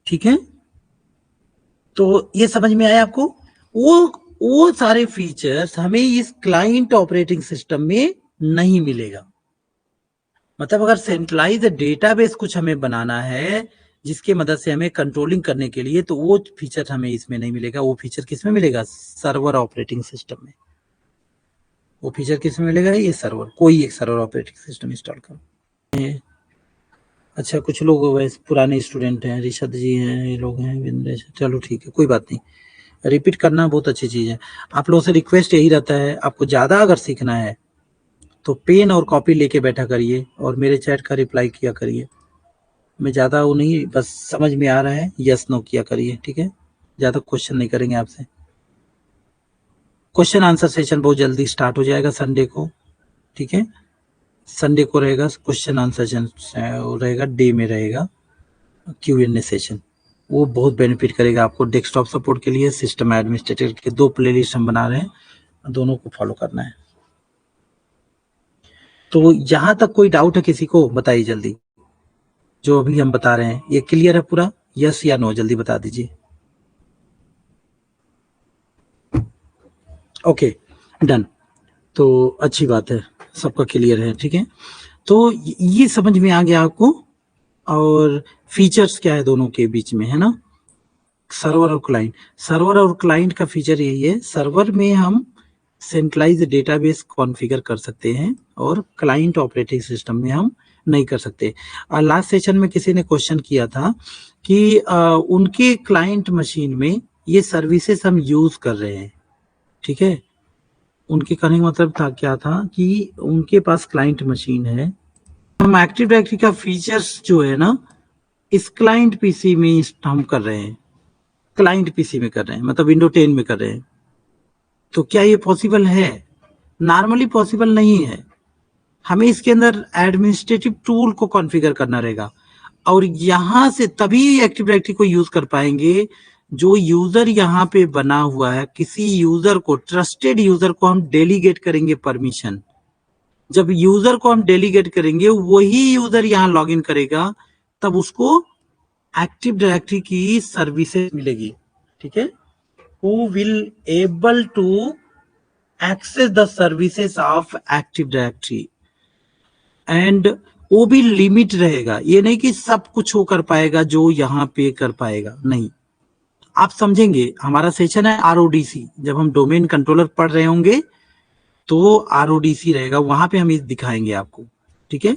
ठीक है, तो ये समझ में आया आपको? वो सारे फीचर्स हमें इस क्लाइंट ऑपरेटिंग सिस्टम में नहीं मिलेगा। मतलब अगर सेंट्रलाइज डेटाबेस कुछ हमें बनाना है जिसके मदद से हमें कंट्रोलिंग करने के लिए, तो वो फीचर हमें इसमें नहीं मिलेगा। वो फीचर किस में मिलेगा? सर्वर ऑपरेटिंग सिस्टम में। वो फीचर किस में मिलेगा? ये सर्वर, कोई एक सर्वर ऑपरेटिंग सिस्टम इंस्टॉल करो। अच्छा, कुछ लोग वैसे पुराने स्टूडेंट हैं, रिशद जी हैं, ये लोग हैं, विंद्रेश। चलो ठीक है, कोई बात नहीं, रिपीट करना बहुत अच्छी चीज है। आप लोगों से रिक्वेस्ट यही रहता है, आपको ज्यादा अगर सीखना है तो पेन और कॉपी लेके बैठा करिए और मेरे चैट का रिप्लाई किया करिए। मैं ज्यादा वो नहीं, बस समझ में आ रहा है यस नो किया करिए। ठीक है, ज्यादा क्वेश्चन नहीं करेंगे आपसे। क्वेश्चन आंसर सेशन बहुत जल्दी स्टार्ट हो जाएगा संडे को। ठीक है, संडे को रहेगा क्वेश्चन आंसर सेशन, रहेगा डे में रहेगा Q&A सेशन। वो बहुत बेनिफिट करेगा आपको। डेस्कटॉप सपोर्ट के लिए, सिस्टम एडमिनिस्ट्रेटर के 2 प्लेलिस्ट हम बना रहे हैं, दोनों को फॉलो करना है। तो यहां तक कोई डाउट है किसी को? बताइए जल्दी। जो अभी हम बता रहे हैं ये क्लियर है पूरा? यस या नो जल्दी बता दीजिए। Okay, done. तो अच्छी बात है, सबका क्लियर है। ठीक है, तो ये समझ में आ गया आपको, और फीचर्स क्या है दोनों के बीच में, है ना। सर्वर और क्लाइंट, सर्वर और क्लाइंट का फीचर यही है, सर्वर में हम सेंट्रलाइज डेटाबेस कॉन्फ़िगर कर सकते हैं और क्लाइंट ऑपरेटिंग सिस्टम में हम नहीं कर सकते। लास्ट सेशन में किसी ने क्वेश्चन किया था कि उनके क्लाइंट मशीन में ये सर्विसेज हम यूज कर रहे हैं, ठीक है। उनके कहने का मतलब था क्या था कि उनके पास क्लाइंट मशीन है, हम एक्टिव डायरेक्टरी का फीचर्स जो है ना इस क्लाइंट पीसी में हम कर रहे हैं, क्लाइंट पीसी में कर रहे हैं, मतलब विंडो 10 में कर रहे हैं। तो क्या ये पॉसिबल है? नॉर्मली पॉसिबल नहीं है। हमें इसके अंदर एडमिनिस्ट्रेटिव टूल को कॉन्फ़िगर करना रहेगा, और यहां से तभी एक्टिव डायरेक्टरी को यूज कर पाएंगे। जो यूजर यहाँ पे बना हुआ है, किसी यूजर को, ट्रस्टेड यूजर को हम डेलीगेट करेंगे परमिशन। जब यूजर को हम डेलीगेट करेंगे, वही यूजर यहाँ लॉग इन करेगा, तब उसको एक्टिव डायरेक्टरी की सर्विसेज मिलेगी, ठीक है। Who will able to access the services of active directory, and वो भी लिमिट रहेगा। ये नहीं कि सब कुछ वो कर पाएगा जो यहाँ पे कर पाएगा, नहीं। आप समझेंगे, हमारा सेशन है आरओडीसी, जब हम डोमेन कंट्रोलर पढ़ रहे होंगे तो आरओडीसी रहेगा, वहां पे हम ये दिखाएंगे आपको, ठीक है।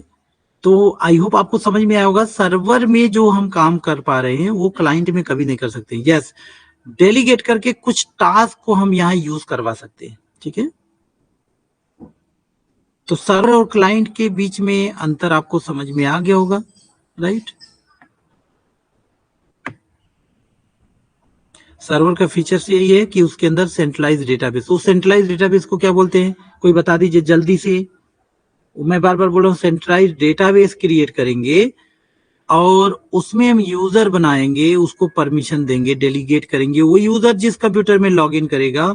तो आई होप आपको समझ में आया होगा। सर्वर में जो हम काम कर पा रहे हैं वो क्लाइंट में कभी नहीं कर सकते। यस, डेलीगेट करके कुछ टास्क को हम यहाँ यूज करवा सकते हैं, ठीक है। तो सर्वर और क्लाइंट के बीच में अंतर आपको समझ में आ गया होगा, राइट। सर्वर का फीचर्स यही है कि उसके अंदर सेंट्रलाइज डेटाबेस, उस सेंट्रलाइज डेटाबेस को क्या बोलते हैं, कोई बता दीजिए जल्दी से। मैं बार बार बोल रहा हूँ, सेंट्रलाइज डेटाबेस क्रिएट करेंगे और उसमें हम यूजर बनाएंगे, उसको परमिशन देंगे, डेलीगेट करेंगे। वो यूजर जिस कंप्यूटर में लॉगिन करेगा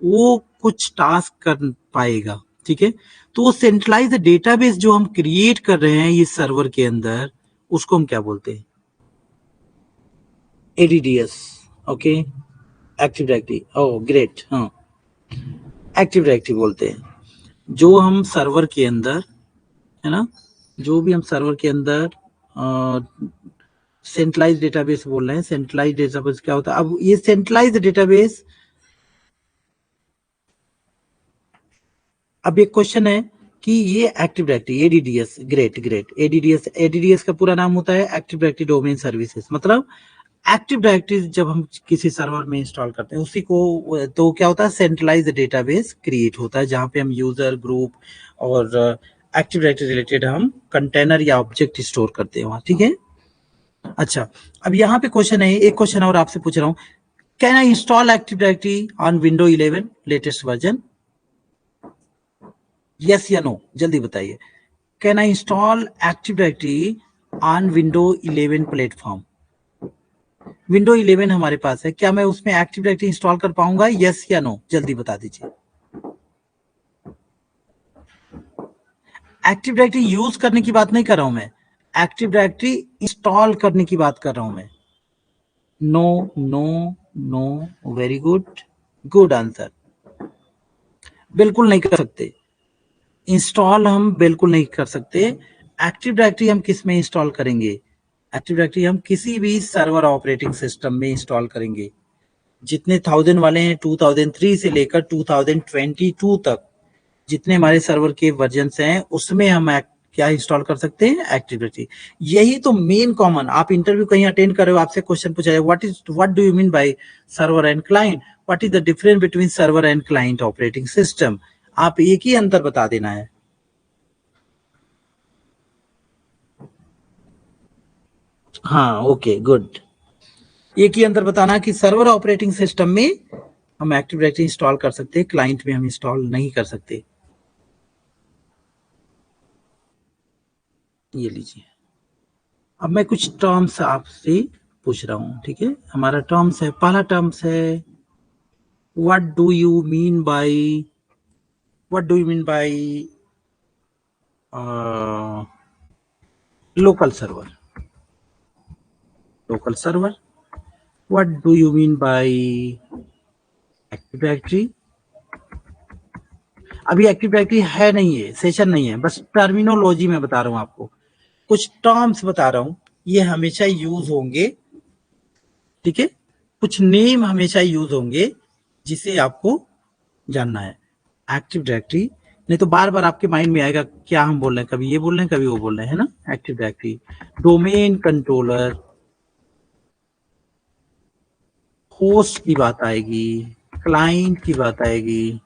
वो कुछ टास्क कर पाएगा, ठीक है। तो वो सेंट्रलाइज डेटाबेस जो हम क्रिएट कर रहे हैं इस सर्वर के अंदर, उसको हम क्या बोलते हैं? ADDS, okay. Active directory, oh great, हाँ, एक्टिव डायरेक्टरी बोलते हैं। जो हम सर्वर के अंदर, है ना, जो भी हम सर्वर के अंदर सेंट्रलाइज डेटाबेस बोल रहे हैं, सेंट्रलाइज डेटाबेस क्या होता है? अब ये सेंट्रलाइज डेटाबेस, अब एक क्वेश्चन है कि ये active directory ADDS, great great, ADDS, ADDS का पूरा नाम होता है एक्टिव डायरेक्टरी डोमेन सर्विसेज। मतलब एक्टिव डायरेक्टरी जब हम किसी सर्वर में इंस्टॉल करते हैं उसी को, तो क्या होता है, सेंट्रलाइज डेटाबेस क्रिएट होता है जहां पे हम यूजर ग्रुप और एक्टिव डायरेक्टरी रिलेटेड हम कंटेनर या ऑब्जेक्ट स्टोर करते हैं वहां, ठीक है। अच्छा, अब यहाँ पे क्वेश्चन है, एक क्वेश्चन और आपसे पूछ रहा हूँ, can I install active directory on window 11 latest version? Yes या नो, जल्दी बताइए। Can I install active directory on window 11 platform? Window 11 हमारे पास है, क्या मैं उसमें एक्टिव डायरेक्टरी इंस्टॉल कर पाऊंगा? यस या नो, जल्दी बता दीजिए। एक्टिव डायरेक्टरी यूज करने की बात नहीं कर रहा हूं मैं, एक्टिव डायरेक्टरी इंस्टॉल करने की बात कर रहा हूं मैं। No no no, very good, good answer. बिल्कुल नहीं कर सकते, इंस्टॉल हम बिल्कुल नहीं कर सकते। एक्टिव डायरेक्टरी हम किस में इंस्टॉल करेंगे? एक्टिव डायरेक्टरी हम किसी भी सर्वर ऑपरेटिंग सिस्टम में इंस्टॉल करेंगे। जितने 1000 वाले हैं, 2003 से लेकर 2022 तक जितने हमारे सर्वर के वर्जन हैं, उसमें हम क्या इंस्टॉल कर सकते हैं? Active directory. यही तो मेन कॉमन, आप इंटरव्यू कहीं अटेंड कर रहे हो, आपसे क्वेश्चन पूछा जाए, what do you mean by server and client, what is the difference between server and client operating system, आप एक ही अंतर बता देना है। हाँ, ओके गुड। एक ही अंतर बताना कि सर्वर ऑपरेटिंग सिस्टम में हम एक्टिव डायरेक्टरी इंस्टॉल कर सकते हैं, क्लाइंट में हम इंस्टॉल नहीं कर सकते। ये लीजिए, अब मैं कुछ टर्म्स आपसे पूछ रहा हूं, ठीक है। हमारा टर्म्स है, पहला टर्म्स है, what do you mean by, what do you mean by local server? Local server. What do you mean by active directory? अभी एक्टिव डायरेक्टरी है नहीं है, सेशन नहीं है, बस टर्मिनोलॉजी में बता रहा हूँ आपको, कुछ टर्म्स बता रहा हूँ, ये हमेशा यूज होंगे, ठीक है। कुछ नेम हमेशा यूज होंगे जिसे आपको जानना है। एक्टिव डायरेक्टरी, नहीं तो बार बार आपके माइंड में आएगा क्या हम बोल रहे हैं, कभी ये बोल रहे हैं कभी वो बोल रहे हैं, है ना। Active directory, domain controller, host की बात आएगी, क्लाइंट की बात आएगी,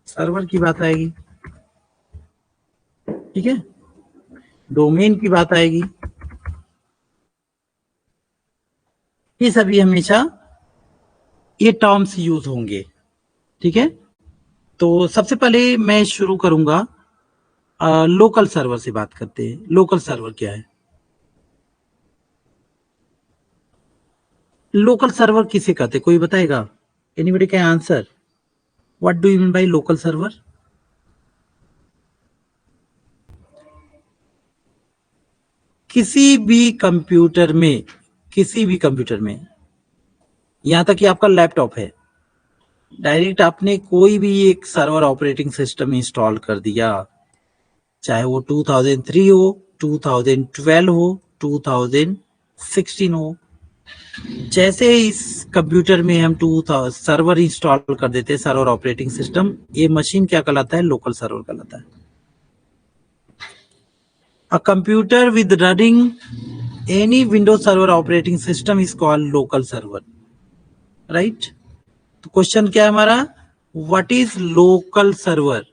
सर्वर की बात आएगी, ठीक है, डोमेन की बात आएगी। ये सभी हमेशा ये टर्म्स यूज होंगे, ठीक है। तो सबसे पहले मैं शुरू करूंगा लोकल सर्वर से बात करते हैं। लोकल सर्वर क्या है? लोकल सर्वर किसे कहते हैं, कोई बताएगा? Anybody can answer? What do you mean by local server? किसी भी कंप्यूटर में, किसी भी कंप्यूटर में, यहां तक कि आपका लैपटॉप है, डायरेक्ट आपने कोई भी एक सर्वर ऑपरेटिंग सिस्टम इंस्टॉल कर दिया, चाहे वो 2003 हो, 2012 हो, 2016 हो, जैसे इस कंप्यूटर में हम सर्वर इंस्टॉल कर देते हैं, सर्वर ऑपरेटिंग सिस्टम, ये मशीन क्या कहलाता है? लोकल सर्वर कहलाता है। A computer with running any Windows server operating system is called local server, right. तो क्वेश्चन क्या है हमारा? What is local server?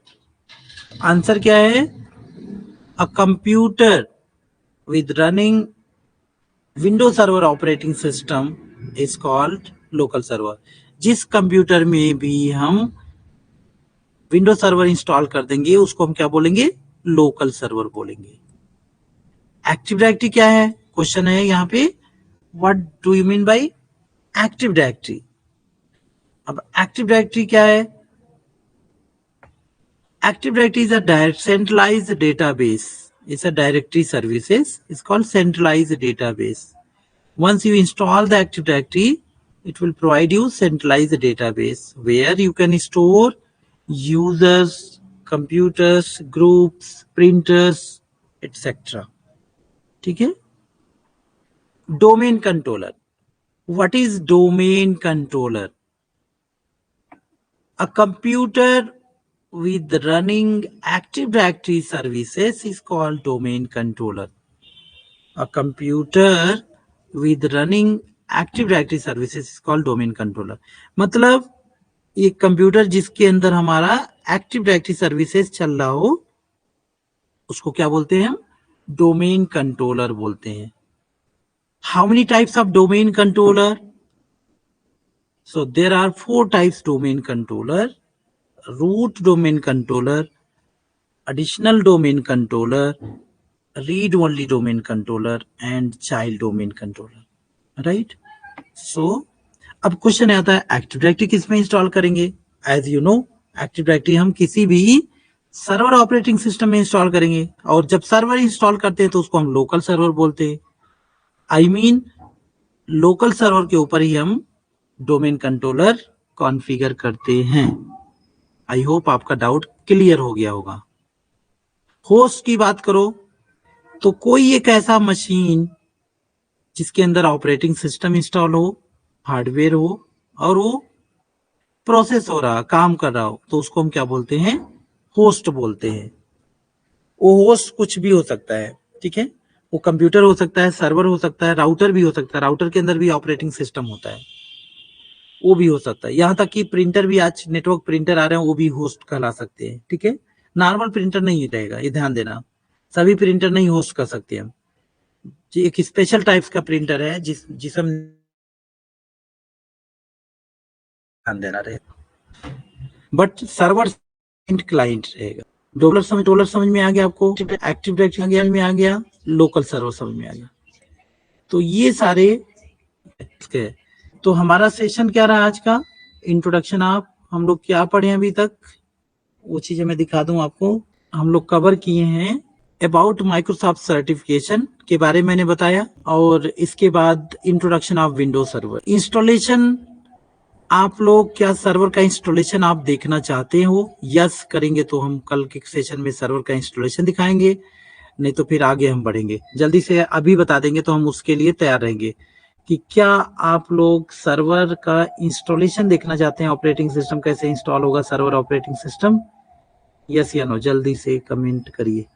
Answer क्या है? A computer with running Windows server operating system is called local server. जिस computer में भी हम विंडोज सर्वर इंस्टॉल कर देंगे उसको हम क्या बोलेंगे? लोकल सर्वर बोलेंगे। एक्टिव डायरेक्टरी क्या है? क्वेश्चन है यहाँ पे, what do you mean by active directory? अब एक्टिव डायरेक्टरी क्या है? Active Directory is a centralized database. It's a directory services. It's called centralized database. Once you install the Active Directory, it will provide you centralized database where you can store users, computers, groups, printers, etc. ठीक है? Domain controller. What is domain controller? A computer with running Active Directory services is called domain controller. A computer with running Active Directory services is called domain controller. मतलब ये computer जिसके अंदर हमारा Active Directory services चल रहा हो उसको क्या बोलते हैं हम? डोमेन कंट्रोलर बोलते हैं। How many types of domain controller? So there are 4 types domain controller: root domain controller, additional domain controller, read only domain controller and child domain controller, right? So अब क्वेश्चन आता है active directory किस में install करेंगे? As you know, active directory हम किसी भी server operating system में इंस्टॉल करेंगे, और जब सर्वर इंस्टॉल करते हैं तो उसको हम लोकल सर्वर बोलते हैं। आई मीन लोकल सर्वर के ऊपर ही हम डोमेन कंट्रोलर कॉन्फ़िगर करते हैं। आई होप आपका डाउट क्लियर हो गया होगा। होस्ट की बात करो तो कोई एक ऐसा मशीन जिसके अंदर ऑपरेटिंग सिस्टम इंस्टॉल हो, हार्डवेयर हो और वो प्रोसेस हो रहा, काम कर रहा हो, तो उसको हम क्या बोलते हैं? होस्ट बोलते हैं। वो होस्ट कुछ भी हो सकता है, ठीक है। वो कंप्यूटर हो सकता है, सर्वर हो सकता है, राउटर भी हो सकता है, राउटर के अंदर भी ऑपरेटिंग सिस्टम होता है, वो भी हो सकता है। यहाँ तक कि प्रिंटर भी, आज नेटवर्क प्रिंटर आ रहे हैं, वो भी होस्ट कहला सकते हैं, ठीक है। नॉर्मल प्रिंटर नहीं रहेगा, ये ध्यान देना, सभी प्रिंटर नहीं होस्ट कर सकते हम। एक स्पेशल टाइप्स का प्रिंटर है जिस हम ध्यान देना रहेगा, बट सर्वर क्लाइंट रहेगा। डोलर समझ में आ गया आपको? एक्टिव डायरेक्टरी में आ गया, लोकल सर्वर समझ में आ गया। तो ये सारे इसके, तो हमारा सेशन क्या रहा आज का? इंट्रोडक्शन ऑफ, हम लोग क्या पढ़े अभी तक, वो चीजें मैं दिखा दूं आपको। हम लोग कवर किए हैं अबाउट माइक्रोसॉफ्ट सर्टिफिकेशन के बारे में मैंने बताया, और इसके बाद introduction of Windows server, installation आप लोग क्या सर्वर का इंस्टॉलेशन आप देखना चाहते हो? यस करेंगे तो हम कल के सेशन में सर्वर का इंस्टॉलेशन दिखाएंगे, नहीं तो फिर आगे हम बढ़ेंगे। जल्दी से अभी बता देंगे तो हम उसके लिए तैयार रहेंगे कि क्या आप लोग सर्वर का इंस्टॉलेशन देखना चाहते हैं, ऑपरेटिंग सिस्टम कैसे इंस्टॉल होगा, सर्वर ऑपरेटिंग सिस्टम। यस या नो, जल्दी से कमेंट करिए।